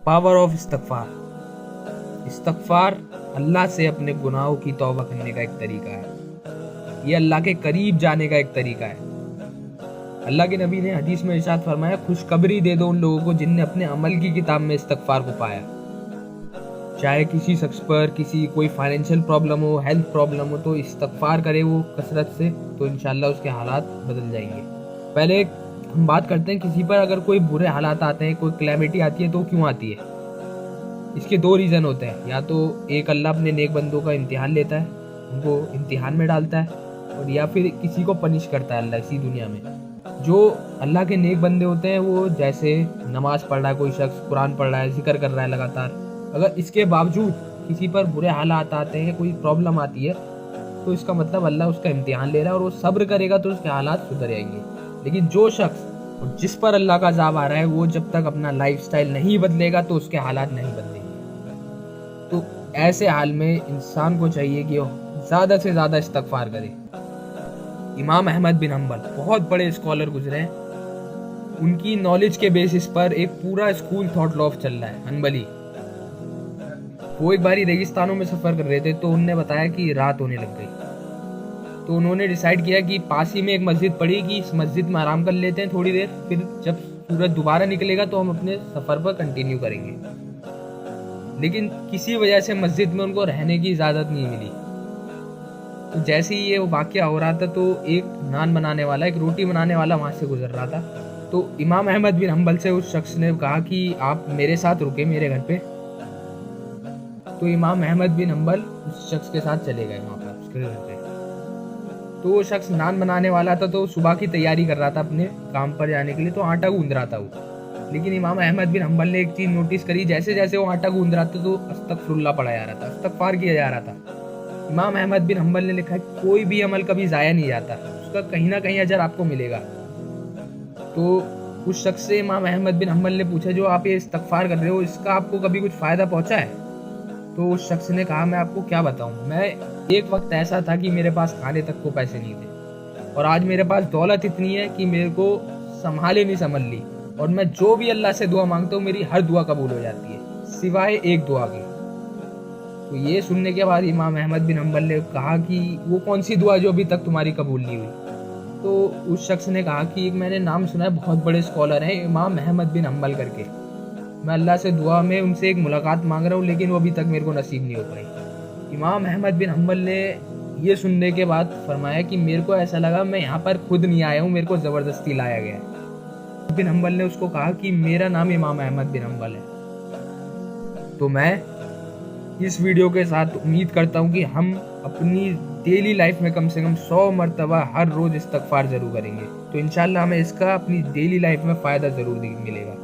Power of इस्तगफार। इस्तगफार अल्लाह से अपने गुनाहों की तौबा करने का एक तरीका है। ये अल्लाह के करीब जाने का एक तरीका है। अल्लाह के नबी ने हदीस में इरशाद फरमाया, खुशखबरी दे दो उन लोगों को जिनने अपने अमल की किताब में इस्तगफार को पाया। चाहे किसी शख्स पर किसी कोई फाइनेंशियल प्रॉब्लम हो, हेल्थ प्रॉब्लम हो, तो इस्तगफार करे वो कसरत से, तो इंशाल्लाह उसके हालात बदल जाएंगे। पहले हम बात करते हैं, किसी पर अगर कोई बुरे हालात आते हैं, कोई क्लैमिटी आती है, तो क्यों आती है? इसके दो रीज़न होते हैं। या तो एक अल्लाह अपने नेक बंदों का इम्तिहान लेता है, उनको इम्तिहान में डालता है, और या फिर किसी को पनिश करता है अल्लाह इसी दुनिया में। जो अल्लाह के नेक बंदे होते हैं, वो जैसे नमाज पढ़ रहा है कोई शख्स, कुरान पढ़ रहा है, जिक्र कर रहा है लगातार, अगर इसके बावजूद किसी पर बुरे हालात आते हैं, कोई प्रॉब्लम आती है, तो इसका मतलब अल्लाह उसका इम्तिहान ले रहा है और वो सब्र करेगा तो उसके हालात सुधर जाएंगे। लेकिन जो शख्स और जिस पर अल्लाह का अज़ाब आ रहा है, वो जब तक अपना लाइफस्टाइल नहीं बदलेगा तो उसके हालात नहीं बदलेंगे। तो ऐसे हाल में इंसान को चाहिए कि वो ज़्यादा से ज़्यादा इस्तगफार करे। इमाम अहमद बिन हम्बल बहुत बड़े स्कॉलर गुजरे हैं। उनकी नॉलेज के बेसिस पर एक पूरा स्कूल थॉट लॉ चल रहा है, हम्बली। वो एक बारी रेगिस्तानों में सफ़र कर रहे थे, तो उन्होंने बताया कि रात होने लग गई। तो उन्होंने डिसाइड किया कि पास ही में एक मस्जिद पड़ी, कि इस मस्जिद में आराम कर लेते हैं थोड़ी देर, फिर जब सूरज दोबारा निकलेगा तो हम अपने सफ़र पर कंटिन्यू करेंगे। लेकिन किसी वजह से मस्जिद में उनको रहने की इजाज़त नहीं मिली। तो जैसे ही ये वाक़या हो रहा था, तो एक नान बनाने वाला, एक रोटी बनाने वाला वहाँ से गुजर रहा था। तो इमाम अहमद बिन हम्बल से उस शख्स ने कहा कि आप मेरे साथ रुके मेरे घर पे। तो इमाम अहमद बिन हम्बल उस शख्स के साथ चले गए वहाँ पर उसके घर पे। तो वो शख्स नान बनाने वाला था, तो सुबह की तैयारी कर रहा था अपने काम पर जाने के लिए, तो आटा गूंद रहा था वो। लेकिन इमाम अहमद बिन हम्बल ने एक चीज़ नोटिस करी, जैसे जैसे वो आटा गूंद रहा था तो अस्तगफिरुल्लाह पढ़ा जा रहा था, इस्तगफार किया जा रहा था। इमाम अहमद बिन हम्बल ने लिखा है, कोई भी अमल कभी ज़ाया नहीं जाता, उसका कहीं ना कहीं अजर आपको मिलेगा। तो उस शख्स से इमाम अहमद बिन हम्बल ने पूछा, जो आप ये इस्तगफार कर रहे हो, इसका आपको कभी कुछ फ़ायदा पहुँचा है? तो उस शख्स ने कहा, मैं आपको क्या बताऊं, मैं एक वक्त ऐसा था कि मेरे पास खाने तक को पैसे नहीं थे, और आज मेरे पास दौलत इतनी है कि मेरे को संभाले नहीं संभल ली, और मैं जो भी अल्लाह से दुआ मांगता हूँ मेरी हर दुआ कबूल हो जाती है, सिवाय एक दुआ के। तो ये सुनने के बाद इमाम अहमद बिन हम्बल ने कहा कि वो कौन सी दुआ जो अभी तक तुम्हारी कबूल नहीं हुई? तो उस शख्स ने कहा कि एक मैंने नाम सुना है, बहुत बड़े स्कॉलर हैं इमाम अहमद बिन हम्बल करके, मैं अल्लाह से दुआ में उनसे एक मुलाकात मांग रहा हूँ, लेकिन वो अभी तक मेरे को नसीब नहीं हो पाई। इमाम अहमद बिन हम्बल ने ये सुनने के बाद फरमाया कि मेरे को ऐसा लगा मैं यहाँ पर खुद नहीं आया हूँ, मेरे को ज़बरदस्ती लाया गया है। बिन हम्बल ने उसको कहा कि मेरा नाम इमाम अहमद बिन हम्बल है। तो मैं इस वीडियो के साथ उम्मीद करता हूँ कि हम अपनी डेली लाइफ में कम से कम 100 मरतबा हर रोज़ इस्तगफार ज़रूर करेंगे, तो इंशाल्लाह हमें इसका अपनी डेली लाइफ में फ़ायदा ज़रूर मिलेगा।